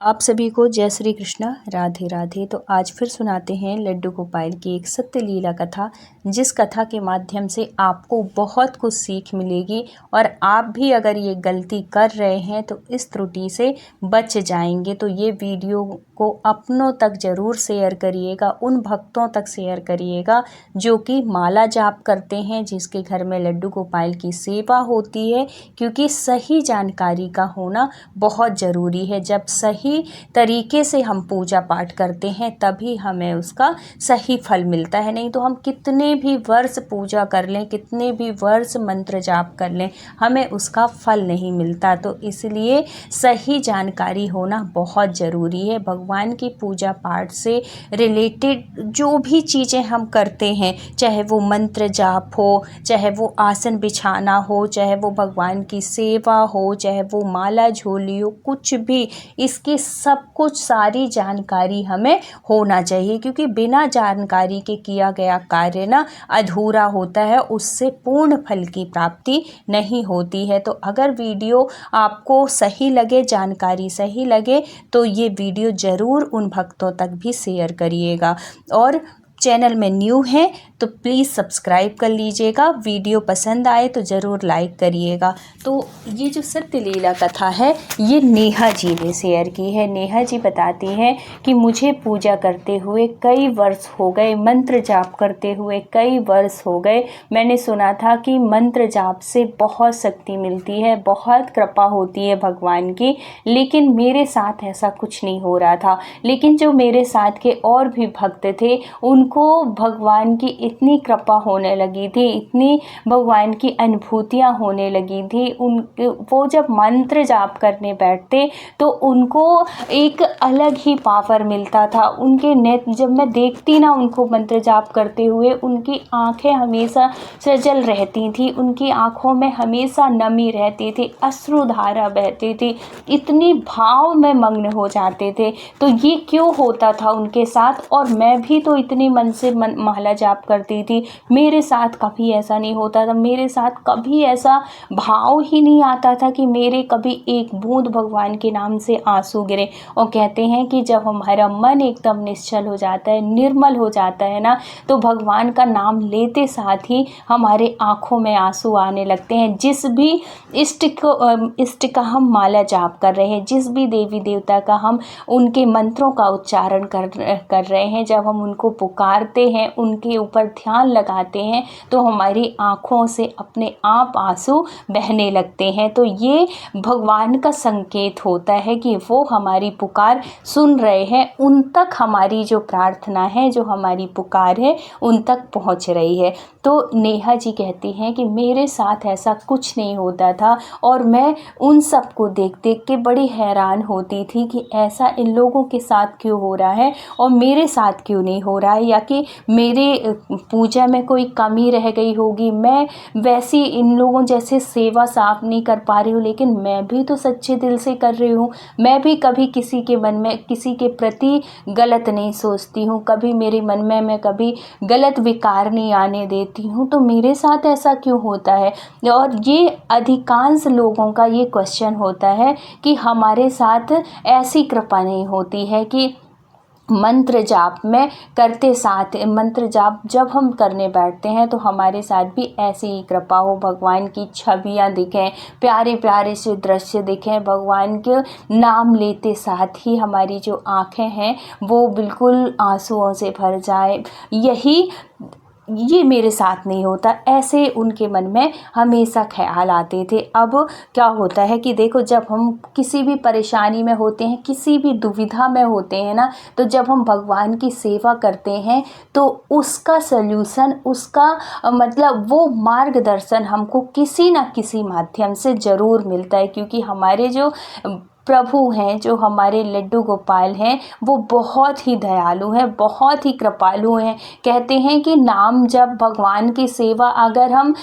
आप सभी को जय श्री कृष्ण, राधे राधे। तो आज फिर सुनाते हैं लड्डू गोपाल की एक सत्य लीला कथा, जिस कथा के माध्यम से आपको बहुत कुछ सीख मिलेगी और आप भी अगर ये गलती कर रहे हैं तो इस त्रुटि से बच जाएंगे। तो ये वीडियो को अपनों तक ज़रूर शेयर करिएगा, उन भक्तों तक शेयर करिएगा जो कि माला जाप करते हैं, जिसके घर में लड्डू गोपाल की सेवा होती है, क्योंकि सही जानकारी का होना बहुत ज़रूरी है। जब सही तरीके से हम पूजा पाठ करते हैं तभी हमें उसका सही फल मिलता है। नहीं तो हम कितने भी वर्ष पूजा कर लें, कितने भी वर्ष मंत्र जाप कर लें, हमें उसका फल नहीं मिलता। तो इसलिए सही जानकारी होना बहुत ज़रूरी है। भगवान की पूजा पाठ से रिलेटेड जो भी चीज़ें हम करते हैं, चाहे वो मंत्र जाप हो, चाहे वो आसन बिछाना हो, चाहे वो भगवान की सेवा हो, चाहे वो माला झोली हो, कुछ भी, इसकी सब कुछ सारी जानकारी हमें होना चाहिए, क्योंकि बिना जानकारी के किया गया कार्य ना अधूरा होता है, उससे पूर्ण फल की प्राप्ति नहीं होती है। तो अगर वीडियो आपको सही लगे, जानकारी सही लगे, तो ये वीडियो ज़रूर उन भक्तों तक भी शेयर करिएगा। और चैनल में न्यू है तो प्लीज़ सब्सक्राइब कर लीजिएगा। वीडियो पसंद आए तो ज़रूर लाइक करिएगा। तो ये जो सत्य लीला कथा है, ये नेहा जी ने शेयर की है। नेहा जी बताती हैं कि मुझे पूजा करते हुए कई वर्ष हो गए, मंत्र जाप करते हुए कई वर्ष हो गए। मैंने सुना था कि मंत्र जाप से बहुत शक्ति मिलती है, बहुत कृपा होती है भगवान की, लेकिन मेरे साथ ऐसा कुछ नहीं हो रहा था। लेकिन जो मेरे साथ के और भी भक्त थे, उनको भगवान की इतनी कृपा होने लगी थी, इतनी भगवान की अनुभूतियाँ होने लगी थी। वो जब मंत्र जाप करने बैठते तो उनको एक अलग ही पावर मिलता था। उनके नेत्र, जब मैं देखती ना उनको मंत्र जाप करते हुए, उनकी आंखें हमेशा सजल रहती थी, उनकी आंखों में हमेशा नमी रहती थी, अश्रुधारा बहती थी, इतनी भाव में मग्न हो जाते थे। तो ये क्यों होता था उनके साथ? और मैं भी तो इतनी मन से माला जाप करती थी, मेरे साथ कभी ऐसा नहीं होता था। मेरे साथ कभी ऐसा भाव ही नहीं आता था कि मेरे कभी एक बूंद भगवान के नाम से आंसू गिरे। और कहते हैं कि जब हमारा मन एकदम निश्चल हो जाता है, निर्मल हो जाता है ना, तो भगवान का नाम लेते साथ ही हमारे आँखों में आंसू आने लगते हैं। जिस भी इष्ट का हम माला जाप कर रहे हैं, जिस भी देवी देवता का हम उनके मंत्रों का उच्चारण कर रहे हैं, जब हम उनको पुकारते हैं, उनके ऊपर ध्यान लगाते हैं, तो हमारी आँखों से अपने आप आंसू बहने लगते हैं। तो ये भगवान का संकेत होता है कि वो हमारी पुकार सुन रहे हैं, उन तक हमारी जो प्रार्थना है, जो हमारी पुकार है, उन तक पहुंच रही है। तो नेहा जी कहती हैं कि मेरे साथ ऐसा कुछ नहीं होता था और मैं उन सब को देख देख के बड़ी हैरान होती थी कि ऐसा इन लोगों के साथ क्यों हो रहा है और मेरे साथ क्यों नहीं हो रहा है, या कि मेरे पूजा में कोई कमी रह गई होगी, मैं वैसी इन लोगों जैसे सेवा साफ नहीं कर पा रही हूँ। लेकिन मैं भी तो सच्चे दिल से कर रही हूँ, मैं भी कभी किसी के मन में किसी के प्रति गलत नहीं सोचती हूँ, कभी मेरे मन में मैं कभी गलत विकार नहीं आने देती हूँ, तो मेरे साथ ऐसा क्यों होता है? और ये अधिकांश लोगों का ये क्वेश्चन होता है कि हमारे साथ ऐसी कृपा नहीं होती है कि मंत्र जाप में करते साथ, मंत्र जाप जब हम करने बैठते हैं तो हमारे साथ भी ऐसी ही कृपा हो, भगवान की छवियाँ दिखें, प्यारे प्यारे से दृश्य दिखें, भगवान के नाम लेते साथ ही हमारी जो आँखें हैं वो बिल्कुल आंसुओं से भर जाए। ये मेरे साथ नहीं होता, ऐसे उनके मन में हमेशा ख्याल आते थे। अब क्या होता है कि देखो, जब हम किसी भी परेशानी में होते हैं, किसी भी दुविधा में होते हैं ना, तो जब हम भगवान की सेवा करते हैं तो उसका सल्यूशन, उसका मतलब वो मार्गदर्शन हमको किसी ना किसी माध्यम से ज़रूर मिलता है, क्योंकि हमारे जो प्रभु हैं, जो हमारे लड्डू गोपाल हैं, वो बहुत ही दयालु हैं, बहुत ही कृपालु हैं। कहते हैं कि नाम जब भगवान की सेवा अगर हम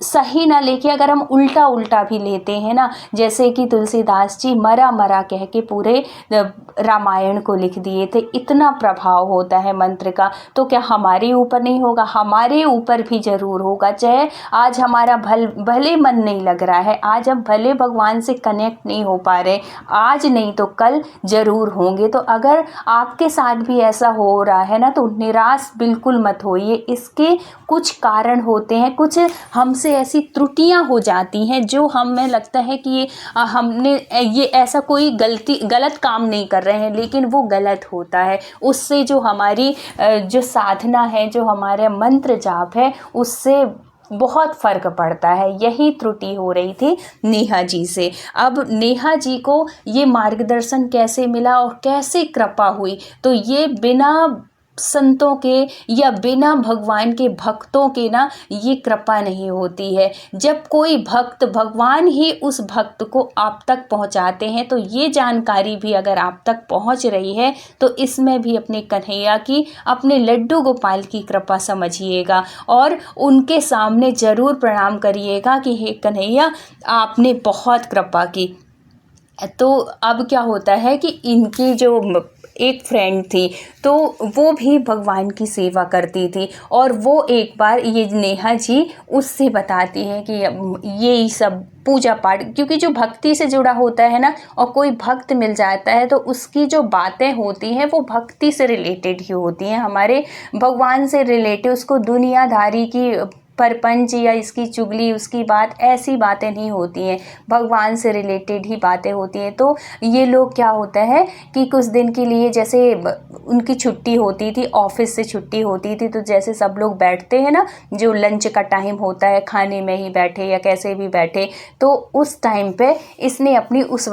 सही ना लेके अगर हम उल्टा उल्टा भी लेते हैं ना, जैसे कि तुलसीदास जी मरा मरा कह के पूरे रामायण को लिख दिए थे, इतना प्रभाव होता है मंत्र का। तो क्या हमारे ऊपर नहीं होगा? हमारे ऊपर भी ज़रूर होगा। चाहे आज हमारा भले मन नहीं लग रहा है, आज हम भले भगवान से कनेक्ट नहीं हो पा रहे, आज नहीं तो कल ज़रूर होंगे। तो अगर आपके साथ भी ऐसा हो रहा है ना, तो निराश बिल्कुल मत होइए। इसके कुछ कारण होते हैं, कुछ हमसे ऐसी त्रुटियां हो जाती हैं जो हमें लगता है कि हमने ये ऐसा कोई गलत काम नहीं कर रहे हैं, लेकिन वो गलत होता है। उससे जो हमारी जो साधना है, जो हमारा मंत्र जाप है, उससे बहुत फ़र्क पड़ता है। यही त्रुटि हो रही थी नेहा जी से। अब नेहा जी को ये मार्गदर्शन कैसे मिला और कैसे कृपा हुई? तो ये बिना संतों के या बिना भगवान के भक्तों के ना ये कृपा नहीं होती है। जब कोई भक्त, भगवान ही उस भक्त को आप तक पहुंचाते हैं, तो ये जानकारी भी अगर आप तक पहुंच रही है, तो इसमें भी अपने कन्हैया की, अपने लड्डू गोपाल की कृपा समझिएगा और उनके सामने ज़रूर प्रणाम करिएगा कि हे कन्हैया, आपने बहुत कृपा की। तो अब क्या होता है कि इनकी जो एक फ्रेंड थी, तो वो भी भगवान की सेवा करती थी, और वो एक बार ये नेहा जी उससे बताती है कि ये सब पूजा पाठ, क्योंकि जो भक्ति से जुड़ा होता है ना, और कोई भक्त मिल जाता है, तो उसकी जो बातें होती हैं वो भक्ति से रिलेटेड ही होती हैं, हमारे भगवान से रिलेटेड। उसको दुनियादारी की परपंच या इसकी चुगली, उसकी बात, ऐसी बातें नहीं होती हैं, भगवान से रिलेटेड ही बातें होती हैं। तो ये लोग क्या होता है कि कुछ दिन के लिए, जैसे उनकी छुट्टी होती थी, ऑफिस से छुट्टी होती थी, तो जैसे सब लोग बैठते हैं ना, जो लंच का टाइम होता है, खाने में ही बैठे या कैसे भी बैठे, तो उस टाइम पे इसने अपनी उस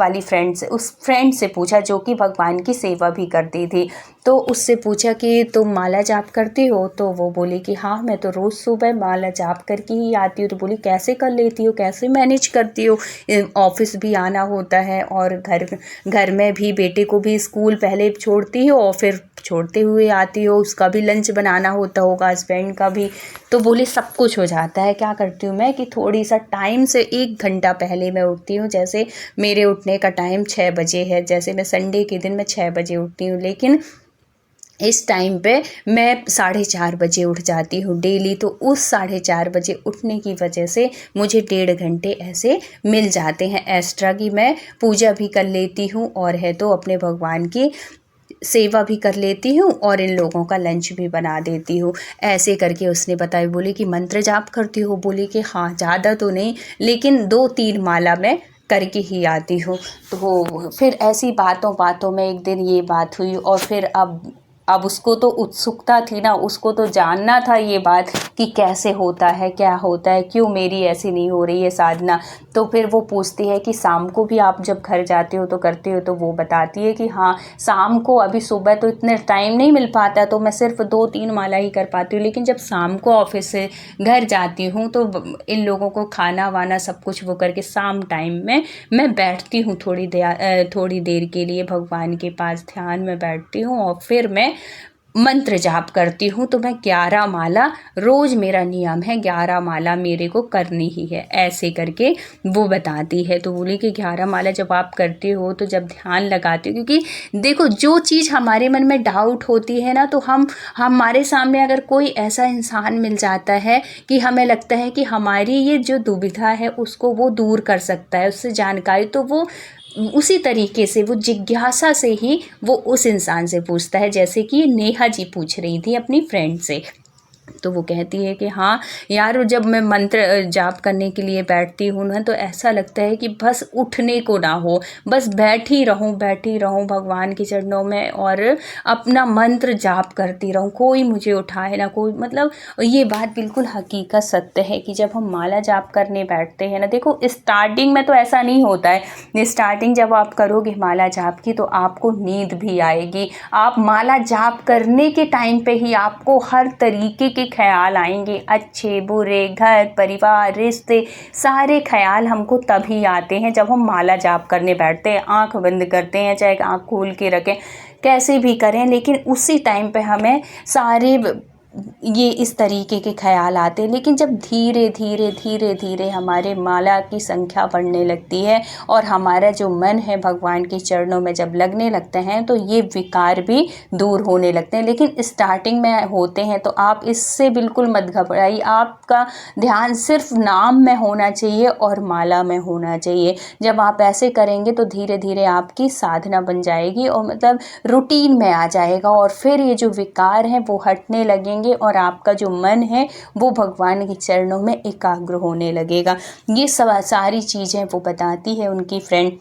फ्रेंड से पूछा, जो कि भगवान की सेवा भी करती थी। तो उससे पूछा कि तुम माला जाप करती हो? तो वो बोली कि हाँ, मैं तो रोज़ सुबह माला जाप करके ही आती हूँ। तो बोली कैसे कर लेती हो, कैसे मैनेज करती हो? ऑफिस भी आना होता है और घर में भी बेटे को भी स्कूल पहले छोड़ती हो और फिर छोड़ते हुए आती हो, उसका भी लंच बनाना होता होगा, हस्बैंड का भी। तो बोली सब कुछ हो जाता है। क्या करती हूँ मैं कि थोड़ी सा टाइम से 1 घंटा पहले मैं उठती हूँ। जैसे मेरे उठने का टाइम 6 बजे है, जैसे मैं संडे के दिन मैं 6 बजे उठती हूँ, लेकिन इस टाइम पे मैं 4:30 बजे उठ जाती हूँ डेली। तो उस 4:30 बजे उठने की वजह से मुझे 1.5 घंटे ऐसे मिल जाते हैं एक्स्ट्रा, कि मैं पूजा भी कर लेती हूँ और है तो अपने भगवान की सेवा भी कर लेती हूँ और इन लोगों का लंच भी बना देती हूँ। ऐसे करके उसने बताई। बोली कि मंत्र जाप करती हो? बोली कि हाँ, ज़्यादा तो नहीं, लेकिन 2-3 माला मैं करके ही आती हूँ। तो फिर ऐसी बातों बातों में एक दिन ये बात हुई, और फिर अब उसको तो उत्सुकता थी ना, उसको तो जानना था ये बात कि कैसे होता है, क्या होता है, क्यों मेरी ऐसी नहीं हो रही है साधना। तो फिर वो पूछती है कि शाम को भी आप जब घर जाते हो तो करते हो? तो वो बताती है कि हाँ, शाम को, अभी सुबह तो इतने टाइम नहीं मिल पाता, तो मैं सिर्फ 2-3 माला ही कर पाती हूँ, लेकिन जब शाम को ऑफिस से घर जाती हूँ तो इन लोगों को खाना वाना सब कुछ वो करके शाम टाइम में मैं बैठती हूँ थोड़ी देर के लिए भगवान के पास ध्यान में बैठती हूँ, और फिर मैं मंत्र जाप करती हूँ। तो मैं 11 माला रोज़, मेरा नियम है 11 माला मेरे को करनी ही है, ऐसे करके वो बताती है। तो बोली कि 11 माला जब आप करती हो, तो जब ध्यान लगाती हो, क्योंकि देखो जो चीज़ हमारे मन में डाउट होती है ना, तो हमारे सामने अगर कोई ऐसा इंसान मिल जाता है कि हमें लगता है कि हमारी ये जो दुविधा है उसको वो दूर कर सकता है, उससे जानकारी, तो वो उसी तरीके से, वो जिज्ञासा से ही वो उस इंसान से पूछता है, जैसे कि नेहा जी पूछ रही थी अपनी फ्रेंड से। तो वो कहती है कि हाँ यार, जब मैं मंत्र जाप करने के लिए बैठती हूँ ना, तो ऐसा लगता है कि बस उठने को ना हो, बस बैठी रहूँ भगवान के चरणों में और अपना मंत्र जाप करती रहूँ, कोई मुझे उठाए ना, कोई, मतलब ये बात बिल्कुल हकीकत सत्य है कि जब हम माला जाप करने बैठते हैं ना, देखो स्टार्टिंग में तो ऐसा नहीं होता है। स्टार्टिंग जब आप करोगे माला जाप की, तो आपको नींद भी आएगी। आप माला जाप करने के टाइम पे ही आपको हर तरीके के ख्याल आएंगे, अच्छे बुरे, घर परिवार रिश्ते, सारे ख्याल हमको तभी आते हैं जब हम माला जाप करने बैठते हैं, आंख बंद करते हैं, चाहे आंख खोल के रखें, कैसे भी करें, लेकिन उसी टाइम पे हमें सारे ये इस तरीके के ख्याल आते हैं। लेकिन जब धीरे धीरे धीरे धीरे हमारे माला की संख्या बढ़ने लगती है और हमारा जो मन है भगवान के चरणों में जब लगने लगते हैं तो ये विकार भी दूर होने लगते हैं। लेकिन स्टार्टिंग में होते हैं तो आप इससे बिल्कुल मत घबराइए। आपका ध्यान सिर्फ नाम में होना चाहिए और माला में होना चाहिए। जब आप ऐसे करेंगे तो धीरे धीरे आपकी साधना बन जाएगी और मतलब रूटीन में आ जाएगा और फिर ये जो विकार हैं वो हटने लगेंगे और आपका जो मन है वो भगवान के चरणों में एकाग्र होने लगेगा। ये सब सारी चीज़ें वो बताती है उनकी फ्रेंड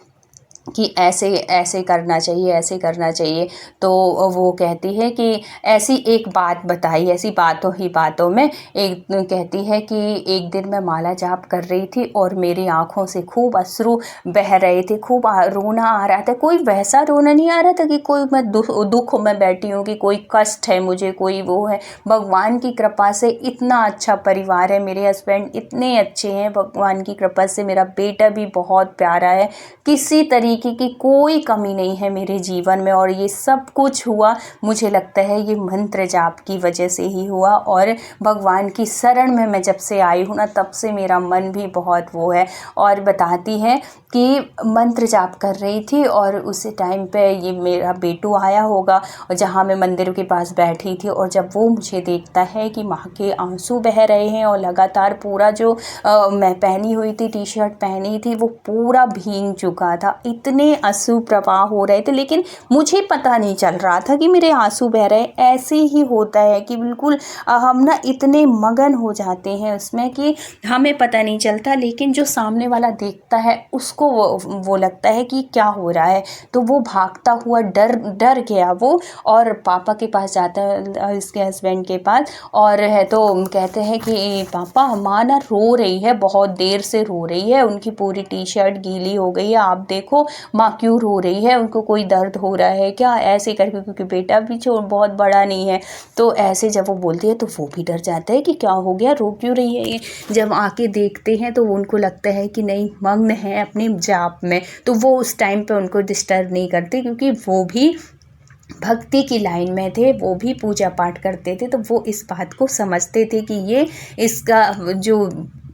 कि ऐसे ऐसे करना चाहिए, ऐसे करना चाहिए। तो वो कहती है कि ऐसी एक बात बताई, ऐसी बातों ही बातों में एक कहती है कि एक दिन मैं माला जाप कर रही थी और मेरी आँखों से खूब अश्रु बह रहे थे, खूब रोना आ रहा था। कोई वैसा रोना नहीं आ रहा था कि कोई मैं दुख में बैठी हूँ, कि कोई कष्ट है मुझे, कोई वो है। भगवान की कृपा से इतना अच्छा परिवार है, मेरे हस्बैंड इतने अच्छे हैं, भगवान की कृपा से मेरा बेटा भी बहुत प्यारा है, किसी तरीके की कोई कमी नहीं है मेरे जीवन में। और ये सब कुछ हुआ मुझे लगता है ये मंत्र जाप की वजह से ही हुआ। और भगवान की शरण में मैं जब से आई हूँ ना तब से मेरा मन भी बहुत वो है। और बताती है कि मंत्र जाप कर रही थी और उसी टाइम पे ये मेरा बेटू आया होगा और जहाँ मैं मंदिर के पास बैठी थी, और जब वो मुझे देखता है कि माँ के आंसू बह रहे हैं और लगातार पूरा जो मैं पहनी हुई थी, टी शर्ट पहनी थी, वो पूरा भीग चुका था, इतने आंसू प्रवाह हो रहे थे। लेकिन मुझे पता नहीं चल रहा था कि मेरे आंसू बह रहे हैं। ऐसे ही होता है कि बिल्कुल हम ना इतने मगन हो जाते हैं उसमें कि हमें पता नहीं चलता, लेकिन जो सामने वाला देखता है उसको वो लगता है कि क्या हो रहा है। तो वो भागता हुआ डर गया वो, और पापा के पास जाता है, इसके हस्बैंड के पास, और है तो कहते हैं कि पापा माँ ना रो रही है, बहुत देर से रो रही है, उनकी पूरी टी शर्ट गीली हो गई है, आप देखो माँ क्यों रो रही है, उनको कोई दर्द हो रहा है क्या, ऐसे करके, क्योंकि बेटा भी बहुत बड़ा नहीं है। तो ऐसे जब वो बोलती है तो वो भी डर जाता है कि क्या हो गया, रो क्यों रही है ये। जब आके देखते हैं तो उनको लगता है कि नहीं, मग्न है अपने जाप में, तो वो उस टाइम पे उनको डिस्टर्ब नहीं करते, क्योंकि वो भी भक्ति की लाइन में थे, वो भी पूजा पाठ करते थे। तो वो इस बात को समझते थे कि ये इसका जो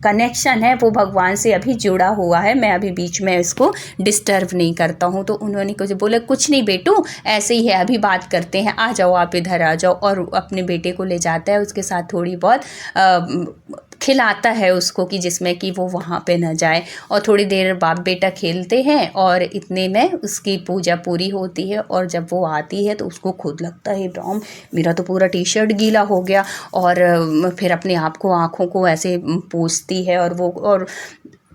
कनेक्शन है वो भगवान से अभी जुड़ा हुआ है, मैं अभी बीच में इसको डिस्टर्ब नहीं करता हूँ। तो उन्होंने कुछ बोला, कुछ नहीं बेटू, ऐसे ही है, अभी बात करते हैं, आ जाओ आप इधर आ जाओ। और अपने बेटे को ले जाता है, उसके साथ थोड़ी बहुत खिलाता है उसको कि जिसमें कि वो वहाँ पे न जाए। और थोड़ी देर बाप बेटा खेलते हैं और इतने में उसकी पूजा पूरी होती है। और जब वो आती है तो उसको खुद लगता है, राम मेरा तो पूरा टी शर्ट गीला हो गया। और फिर अपने आप को आँखों को ऐसे पोंछती है और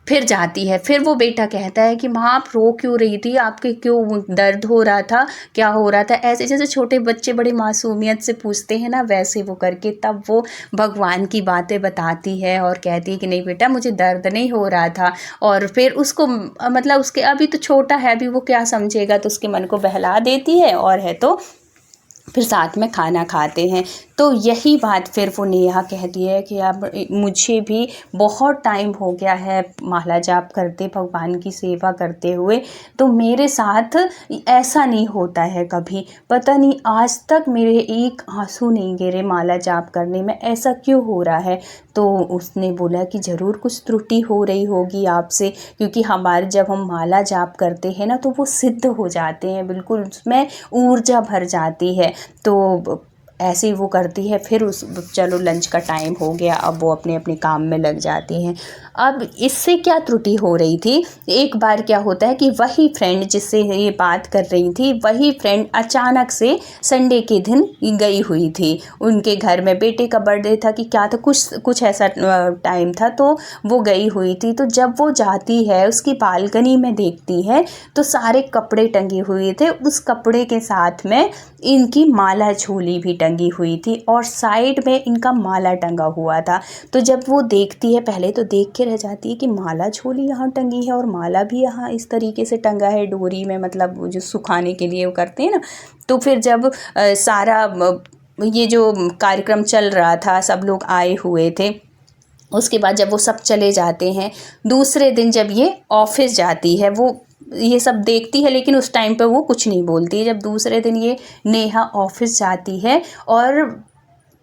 फिर जाती है। फिर वो बेटा कहता है कि माँ आप रो क्यों रही थी, आपके क्यों दर्द हो रहा था, क्या हो रहा था, ऐसे जैसे छोटे बच्चे बड़े मासूमियत से पूछते हैं ना, वैसे वो करके तब वो भगवान की बातें बताती है और कहती है कि नहीं बेटा मुझे दर्द नहीं हो रहा था। और फिर उसको मतलब उसके अभी तो छोटा है, अभी वो क्या समझेगा, तो उसके मन को बहला देती है और है तो फिर साथ में खाना खाते हैं। तो यही बात फिर वो नेहा कहती है कि अब मुझे भी बहुत टाइम हो गया है माला जाप करते, भगवान की सेवा करते हुए, तो मेरे साथ ऐसा नहीं होता है कभी, पता नहीं आज तक मेरे एक आंसू नहीं गिरे माला जाप करने में, ऐसा क्यों हो रहा है। तो उसने बोला कि ज़रूर कुछ त्रुटि हो रही होगी आपसे, क्योंकि हमारे जब हम माला जाप करते हैं ना तो वो सिद्ध हो जाते हैं, बिल्कुल उसमें ऊर्जा भर जाती है। तो ऐसे ही वो करती है। फिर चलो लंच का टाइम हो गया, अब वो अपने अपने काम में लग जाती हैं। अब इससे क्या त्रुटि हो रही थी, एक बार क्या होता है कि वही फ्रेंड जिससे ये बात कर रही थी, वही फ्रेंड अचानक से संडे के दिन गई हुई थी उनके घर में, बेटे का बर्थडे था कि क्या था, कुछ ऐसा टाइम था, तो वो गई हुई थी। तो जब वो जाती है उसकी बालकनी में देखती है तो सारे कपड़े टंगे हुए थे, उस कपड़े के साथ में इनकी माला झोली भी टंगी हुई थी और साइड में इनका माला टंगा हुआ था। तो जब वो देखती है, पहले तो देख के रह जाती है कि माला झोली यहाँ टंगी है और माला भी यहाँ इस तरीके से टंगा है डोरी में, मतलब वो जो सुखाने के लिए वो करते हैं ना। तो फिर जब सारा ये जो कार्यक्रम चल रहा था, सब लोग आए हुए थे, उसके बाद जब वो सब चले जाते हैं, दूसरे दिन जब ये ऑफिस जाती है, वो ये सब देखती है लेकिन उस टाइम पे वो कुछ नहीं बोलती है। जब दूसरे दिन ये नेहा ऑफिस जाती है और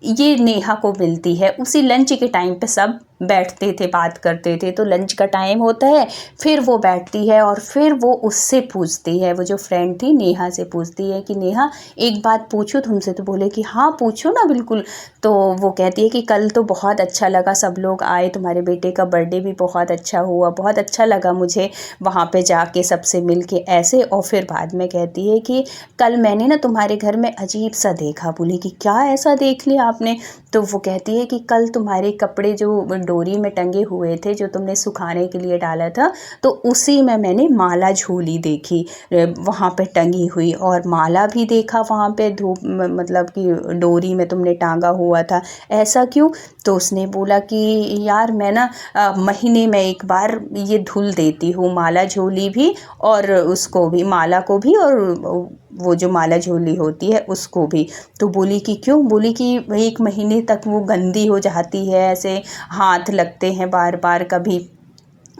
ये नेहा को मिलती है। उसी लंच के टाइम पे सब बैठते थे, बात करते थे। तो लंच का टाइम होता है, फिर वो बैठती है और फिर वो उससे पूछती है, वो जो फ्रेंड थी नेहा से पूछती है कि नेहा एक बात पूछूं तुमसे। तो बोले कि हाँ पूछो ना, बिल्कुल। तो वो कहती है कि कल तो बहुत अच्छा लगा, सब लोग आए, तुम्हारे बेटे का बर्थडे भी बहुत अच्छा हुआ, बहुत अच्छा लगा मुझे वहाँ पे जाके सबसे मिल के ऐसे। और फिर बाद में कहती है कि कल मैंने ना तुम्हारे घर में अजीब सा देखा। बोली कि क्या ऐसा देख लिया आपने? तो वो कहती है कि कल तुम्हारे कपड़े जो डोरी में टंगे हुए थे, जो तुमने सुखाने के लिए डाला था, तो उसी में मैंने माला झोली देखी वहाँ पे टंगी हुई, और माला भी देखा वहाँ पे धूप मतलब कि डोरी में तुमने टांगा हुआ था। ऐसा क्यों? तो उसने बोला कि यार मैं ना महीने में एक बार ये धुल देती हूँ, माला झोली भी और उसको भी, माला को भी और वो जो माला झोली होती है उसको भी। तो बोली कि क्यों? बोली कि 1 महीने तक वो गंदी हो जाती है, ऐसे हाथ लगते हैं बार बार, कभी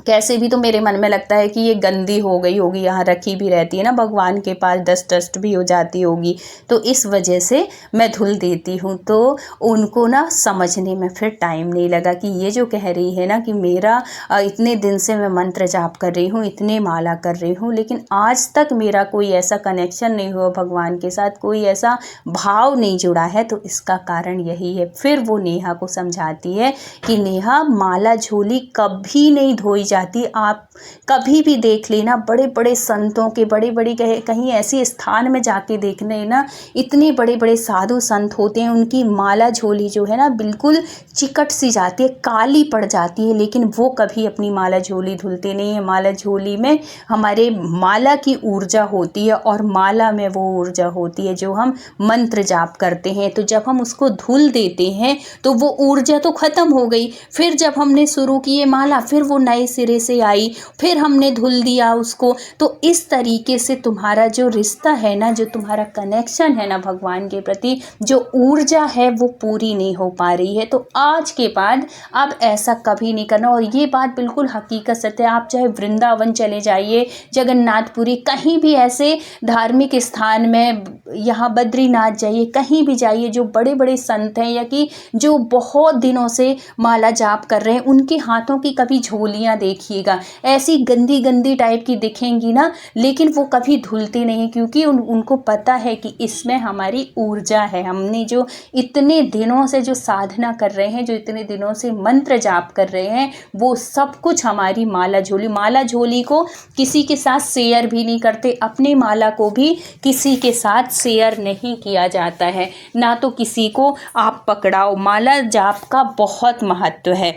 कैसे भी। तो मेरे मन में लगता है कि ये गंदी हो गई होगी, यहाँ रखी भी रहती है ना भगवान के पास, डस्ट भी हो जाती होगी, तो इस वजह से मैं धुल देती हूँ। तो उनको ना समझने में फिर टाइम नहीं लगा कि ये जो कह रही है ना कि मेरा इतने दिन से मैं मंत्र जाप कर रही हूँ, इतने माला कर रही हूँ, लेकिन आज तक मेरा कोई ऐसा कनेक्शन नहीं हुआ भगवान के साथ, कोई ऐसा भाव नहीं जुड़ा है। तो इसका कारण यही है। फिर वो नेहा को समझाती है कि नेहा, माला झोली कभी नहीं धोई जाती। आप कभी भी देख लेना, बड़े बड़े संतों के, बड़े बड़े कहीं ऐसे स्थान में जाके देखने ना, इतने बड़े बड़े साधु संत होते हैं, उनकी माला झोली जो है ना बिल्कुल चिकट सी जाती है, काली पड़ जाती है, लेकिन वो कभी अपनी माला झोली धुलते नहीं है। माला झोली में हमारे माला की ऊर्जा होती है, और माला में वो ऊर्जा होती है जो हम मंत्र जाप करते हैं। तो जब हम उसको धुल देते हैं तो वो ऊर्जा तो ख़त्म हो गई। फिर जब हमने शुरू किए माला, फिर वो नए सिरे से आई, फिर हमने धुल दिया उसको। तो इस तरीके से तुम्हारा जो रिश्ता है ना, जो तुम्हारा कनेक्शन है ना भगवान के प्रति, जो ऊर्जा है वो पूरी नहीं हो पा रही है। तो आज के बाद अब ऐसा कभी नहीं करना। और ये बात बिल्कुल हकीकत सत्य है। आप चाहे वृंदावन चले जाइए, जगन्नाथपुरी, कहीं भी ऐसे धार्मिक स्थान में, यहाँ बद्रीनाथ जाइए, कहीं भी जाइए, जो बड़े बड़े संत हैं या कि जो बहुत दिनों से माला जाप कर रहे हैं, उनके हाथों की कभी झोलियाँ देखिएगा, ऐसी गंदी गंदी टाइप की दिखेंगी ना, लेकिन वो कभी धुलती नहीं, क्योंकि उनको पता है कि इसमें हमारी ऊर्जा है। हमने जो इतने दिनों से जो साधना कर रहे हैं, जो इतने दिनों से मंत्र जाप कर रहे हैं, वो सब कुछ हमारी माला झोली को किसी के साथ शेयर भी नहीं करते। अपने माला को भी किसी के साथ शेयर नहीं किया जाता है, ना तो किसी को आप पकड़ाओ। माला जाप का बहुत महत्व है।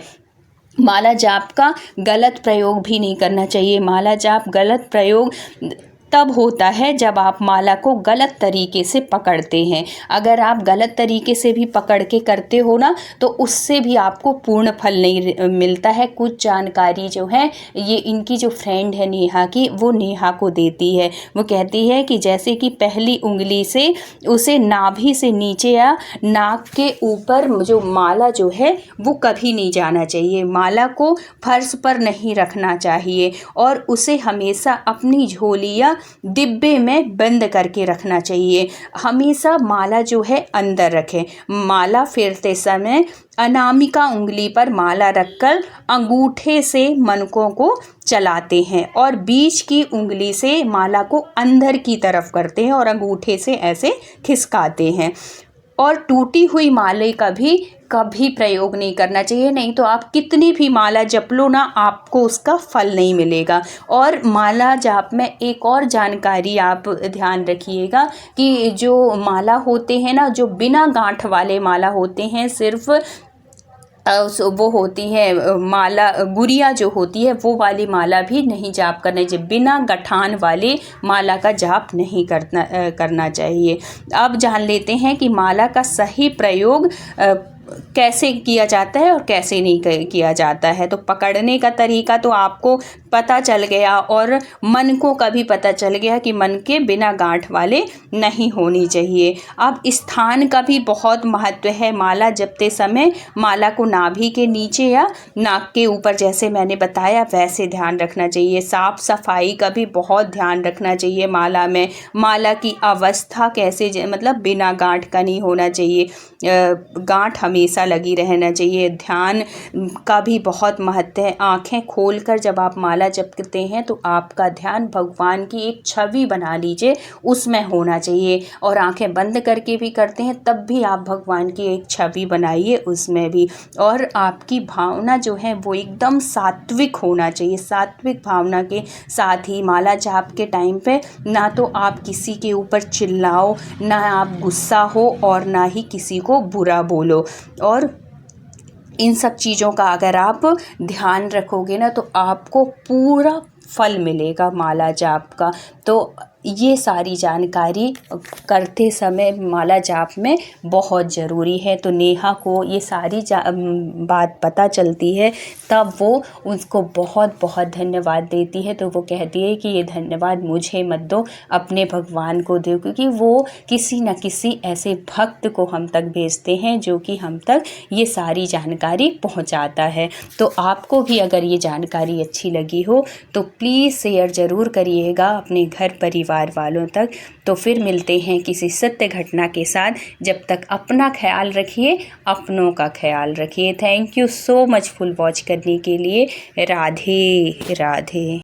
माला जाप का गलत प्रयोग भी नहीं करना चाहिए। माला जाप गलत प्रयोग तब होता है जब आप माला को गलत तरीके से पकड़ते हैं। अगर आप गलत तरीके से भी पकड़ के करते हो ना, तो उससे भी आपको पूर्ण फल नहीं मिलता है। कुछ जानकारी जो है ये इनकी जो फ्रेंड है नेहा की, वो नेहा को देती है। वो कहती है कि जैसे कि पहली उंगली से उसे नाभि से नीचे या नाक के ऊपर जो माला जो है वो कभी नहीं जाना चाहिए। माला को फर्श पर नहीं रखना चाहिए, और उसे हमेशा अपनी झोली या डिब्बे में बंद करके रखना चाहिए। हमेशा माला जो है अंदर रखें। माला फेरते समय अनामिका उंगली पर माला रखकर अंगूठे से मनकों को चलाते हैं, और बीच की उंगली से माला को अंदर की तरफ करते हैं और अंगूठे से ऐसे खिसकाते हैं। और टूटी हुई माले का भी कभी प्रयोग नहीं करना चाहिए, नहीं तो आप कितनी भी माला जप लो ना, आपको उसका फल नहीं मिलेगा। और माला जाप में एक और जानकारी आप ध्यान रखिएगा कि जो माला होते हैं ना, जो बिना गांठ वाले माला होते हैं, सिर्फ वो होती है माला, गुड़िया जो होती है, वो वाली माला भी नहीं जाप करना चाहिए। बिना गठान वाले माला का जाप नहीं करना चाहिए। अब जान लेते हैं कि माला का सही प्रयोग कैसे किया जाता है और कैसे नहीं किया जाता है। तो पकड़ने का तरीका तो आपको पता चल गया और मन को कभी पता चल गया कि मन के बिना गांठ वाले नहीं होनी चाहिए। अब स्थान का भी बहुत महत्व है। माला जपते समय माला को नाभि के नीचे या नाक के ऊपर जैसे मैंने बताया वैसे ध्यान रखना चाहिए। साफ सफाई का भी बहुत ध्यान रखना चाहिए माला में। माला की अवस्था कैसे मतलब बिना गांठ का नहीं होना चाहिए, गांठ हमेशा लगी रहना चाहिए। ध्यान का भी बहुत महत्व है। आँखें खोलकर जब आप माला जपते हैं तो आपका ध्यान भगवान की एक छवि बना लीजिए, उसमें होना चाहिए। और आँखें बंद करके भी करते हैं तब भी आप भगवान की एक छवि बनाइए उसमें भी। और आपकी भावना जो है वो एकदम सात्विक होना चाहिए। सात्विक भावना के साथ ही माला जाप के टाइम पे ना तो आप किसी के ऊपर चिल्लाओ, ना आप गुस्सा हो और ना ही किसी को बुरा बोलो। और इन सब चीज़ों का अगर आप ध्यान रखोगे ना तो आपको पूरा फल मिलेगा माला जाप का। तो ये सारी जानकारी करते समय माला जाप में बहुत ज़रूरी है। तो नेहा को ये सारी बात पता चलती है तब वो उसको बहुत बहुत धन्यवाद देती है। तो वो कहती है कि ये धन्यवाद मुझे मत दो, अपने भगवान को दो, क्योंकि वो किसी न किसी ऐसे भक्त को हम तक भेजते हैं जो कि हम तक ये सारी जानकारी पहुंचाता है। तो आपको भी अगर ये जानकारी अच्छी लगी हो तो प्लीज़ शेयर ज़रूर करिएगा अपने घर परिवार वालों तक। तो फिर मिलते हैं किसी सत्य घटना के साथ। जब तक अपना ख्याल रखिए, अपनों का ख्याल रखिए। Thank you so much full watch करने के लिए। राधे राधे।